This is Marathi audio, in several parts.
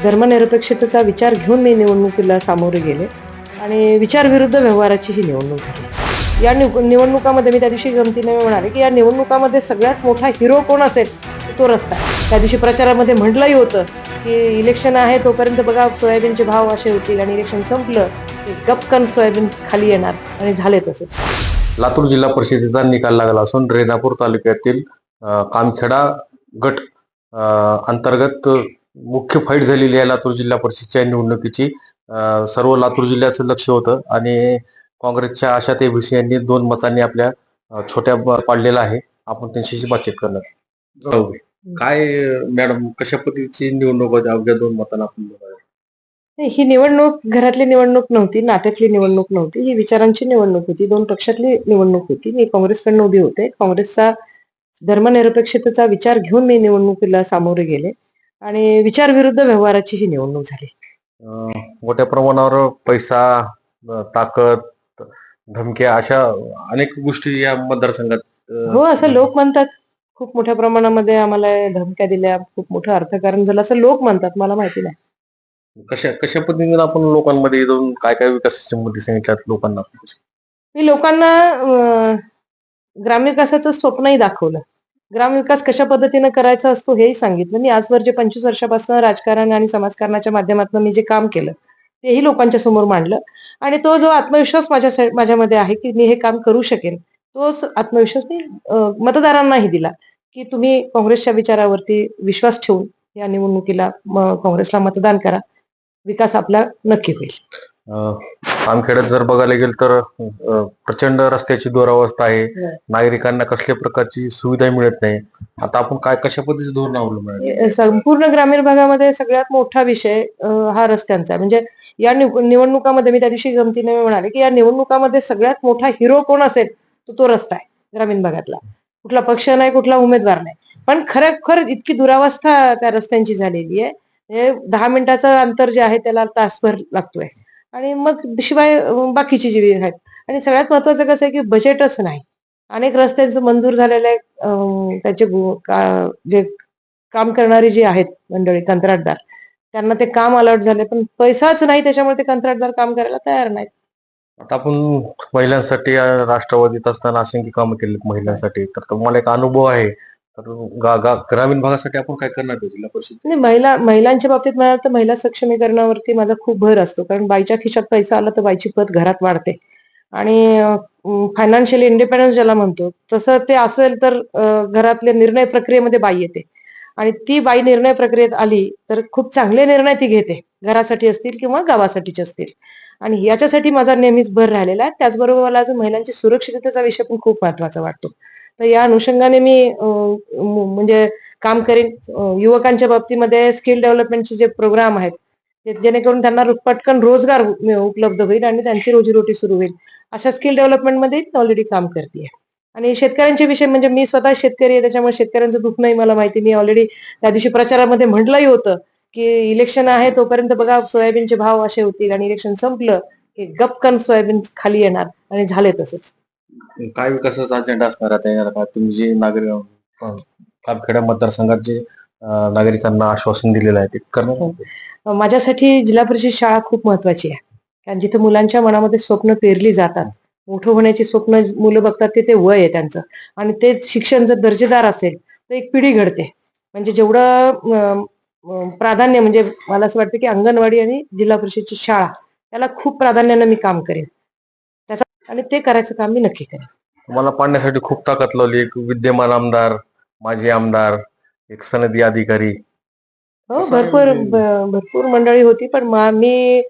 धर्मनिरपेक्षतेचा विचार घेऊन मी निवडणुकीला सामोरे गेले आणि विचारविरुद्ध व्यवहाराची ही निवडणूक झाली. या निवडणुकामध्ये मी त्या दिवशी गमतीने म्हणाले की या निवडणुकामध्ये सगळ्यात मोठा हिरो कोण असेल तो रस्ता आहे. त्या दिवशी प्रचारामध्ये म्हटलंही होतं की इलेक्शन आहे तोपर्यंत बघा सोयाबीनचे भाव असे होतील आणि इलेक्शन संपलं की गपकन सोयाबीन खाली येणार आणि झाले तसेच. लातूर जिल्हा परिषदेचा निकाल लागला असून रेणापूर तालुक्यातील कामखेडा गट अंतर्गत मुख्य फाईट झालेली आहे लातूर जिल्हा परिषदेच्या निवडणुकीची. सर्व लातूर जिल्ह्याचं लक्ष होतं आणि काँग्रेसच्या आशाताई भिसे यांनी 2 मतांनी आपल्या छोट्या पाडलेला आहे. आपण त्यांच्याशी बातचीत करणार. काय मॅडम, कशा पद्धतीची निवडणूक होती? अवघ्या 2 मतांना आपण नाही, ही निवडणूक घरातली निवडणूक नव्हती, नात्यातली निवडणूक नव्हती. ही विचारांची निवडणूक होती. 2 पक्षातली निवडणूक होती. मी काँग्रेसकडनं उभी होते. काँग्रेसचा धर्मनिरपेक्षतेचा विचार घेऊन मी निवडणुकीला सामोरे गेले आणि विचारविरुद्ध व्यवहाराची ही निवडणूक झाली. मोठ्या प्रमाणावर पैसा, ताकद, धमक्या अशा अनेक गोष्टी या मतदारसंघात हो, असं लोक म्हणतात. खूप मोठ्या प्रमाणामध्ये आम्हाला धमक्या दिल्या, खूप मोठं अर्थकारण झालं असं लोक म्हणतात. मला माहिती नाही. कशा कशा पद्धतीने आपण लोकांमध्ये जाऊन काय काय विकासाच्या मुद्दे सांगितल्यात लोकांना? मी लोकांना ग्रामविकासाचं स्वप्नही दाखवलं. ग्रामविकास कशा पद्धतीनं करायचा असतो हेही सांगितलं. मी आजवर जे 25 वर्षापासून राजकारण आणि समाजकारणाच्या माध्यमातून मी जे काम केलं, तेही लोकांच्या समोर मांडलं आणि तो जो आत्मविश्वास माझ्यामध्ये आहे, की मी हे काम करू शकेन, तोच आत्मविश्वास मी मतदारांनाही दिला, की तुम्ही काँग्रेसच्या विचारावरती विश्वास ठेवून या निवडणुकीला काँग्रेसला मतदान करा. विकास आपला नक्की होईल. कामखेड्यात जर बघायला गेलं तर प्रचंड रस्त्याची दुरावस्था आहे. नागरिकांना कसल्या प्रकारची सुविधा मिळत नाही. आता आपण काय कशा पद्धतीचं धोरण अवलंबणार? संपूर्ण ग्रामीण भागामध्ये सगळ्यात मोठा विषय हा रस्त्यांचा आहे. म्हणजे या निवडणुकामध्ये मी त्या दिवशी गमतीने म्हणाले की या निवडणुकामध्ये सगळ्यात मोठा हिरो कोण असेल तो रस्ता आहे ग्रामीण भागातला. कुठला पक्ष नाही, कुठला उमेदवार नाही. पण खरोखर इतकी दुरावस्था त्या रस्त्यांची झालेली आहे. हे 10 मिनिटाचं अंतर जे आहे त्याला तासभर लागतोय आणि मग शिवाय बाकीची जी आहेत आणि सगळ्यात महत्वाचं कसं आहे की बजेटच नाही. अनेक रस्त्यांचं मंजूर झालेलं आहे. त्याचे जे काम करणारी जी आहेत मंडळी, कंत्राटदार, त्यांना ते काम अलॉट झाले, पण पैसाच नाही त्याच्यामुळे ते कंत्राटदार काम करायला तयार नाहीत. आता आपण महिलांसाठी राष्ट्रवादीत असताना असंख्य कामं केली महिलांसाठी, तर तुम्हाला एक अनुभव आहे. तर ग्रामीण भागासाठी आपण काय करणार आहे जिल्हा परिषद? आणि महिलांच्या बाबतीत म्हणाल तर महिला सक्षमीकरणावरती माझा खूप भर असतो. कारण बाईच्या खिशात पैसा आला तर बाईची पत घरात वाढते आणि फायनान्शियल इंडिपेंडन्स ज्याला म्हणतो तसं ते असेल तर घरातल्या निर्णय प्रक्रियेमध्ये बाई येते आणि ती बाई निर्णय प्रक्रियेत आली तर खूप चांगले निर्णय ती घेते, घरासाठी असतील किंवा गावासाठीचे असतील आणि याच्यासाठी माझा नेहमीच भर राहिलेला आहे. त्याचबरोबर मला अजून महिलांची सुरक्षिततेचा विषय पण खूप महत्वाचा वाटतो. तर या अनुषंगाने मी म्हणजे काम करेन. युवकांच्या बाबतीमध्ये स्किल डेव्हलपमेंटचे जे प्रोग्राम आहेत जेणेकरून त्यांना पटकन रोजगार उपलब्ध होईल आणि त्यांची रोजीरोटी सुरू होईल. अशा स्किल डेव्हलपमेंटमध्ये ऑलरेडी काम करते आणि शेतकऱ्यांचे विषय म्हणजे मी स्वतः शेतकरी आहे त्याच्यामुळे शेतकऱ्यांचं दुःख नाही मला माहिती. मी ऑलरेडी त्या दिवशी प्रचारामध्ये म्हटलंही होतं की इलेक्शन आहे तोपर्यंत बघा सोयाबीनचे भाव असे होतील आणि इलेक्शन संपलं की गपकन सोयाबीन खाली येणार आणि झाले तसेच. काय विकासाचा अजेंडा असणार आता येणार का? तुम्ही जे नागरिक कामखेडा मतदारसंघात जे नागरिकांना आश्वासन दिलेलं आहे ते करणार? माझ्यासाठी जिल्हा परिषद शाळा खूप महत्वाची आहे. कारण जिथे मुलांच्या मनामध्ये स्वप्न पेरली जातात, मोठं होण्याची स्वप्न मुलं बघतात ते वय आहे त्यांचं आणि ते शिक्षण जर दर्जेदार असेल तर एक पिढी घडते. म्हणजे जेवढं प्राधान्य म्हणजे मला असं वाटतं की अंगणवाडी आणि जिल्हा परिषदची शाळा त्याला खूप प्राधान्यानं मी काम करेन त्याचा आणि ते करायचं काम मी नक्की करेन. तुम्हाला पाडण्यासाठी खूप ताकद लावली. एक विद्यमान आमदार, माजी आमदार, एक सनदी अधिकारी. हो, भरपूर मंडळी होती पण मी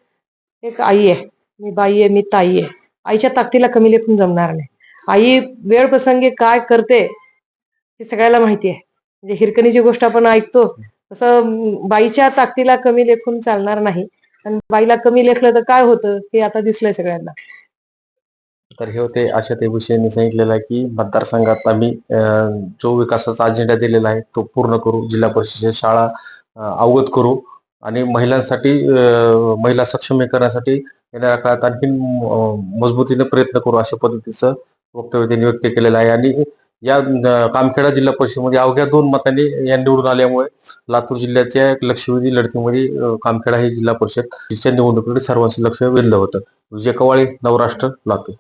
एक आई आहे, मी बाई आहे, मी ताई आहे. आईच्या ताकदीला कमी लेखून जमणार नाही. आई वेळ प्रसंगी काय करते हे सगळ्याला माहिती आहे. म्हणजे हिरकणीची गोष्ट आपण ऐकतो तसं बाईच्या ताकदीला कमी लेखून चालणार नाही. आणि बाईला कमी लेखलं तर काय होतं हे आता दिसलंय सगळ्यांना. तर हे होते आशाताई भुसे यांनी सांगितलेलं आहे की मतदारसंघात आम्ही जो विकासाचा अजेंडा दिलेला आहे तो पूर्ण करू, जिल्हा परिषद शाळा अवगत करू आणि महिलांसाठी महिला सक्षमीकरणासाठी येणाऱ्या काळात आणखी मजबूतीने प्रयत्न करू, अशा पद्धतीचं वक्तव्य त्यांनी व्यक्त केलेलं आहे. आणि या कामखेडा जिल्हा परिषदेमध्ये अवघ्या 2 मतांनी या निवडून आल्यामुळे लातूर जिल्ह्याच्या लक्षवेधी लढतीमध्ये कामखेडा हे जिल्हा परिषदच्या निवडणुकीकडे सर्वांचं लक्ष वेधलं होतं. विजय कवाळे, नवराष्ट्र, लातूर.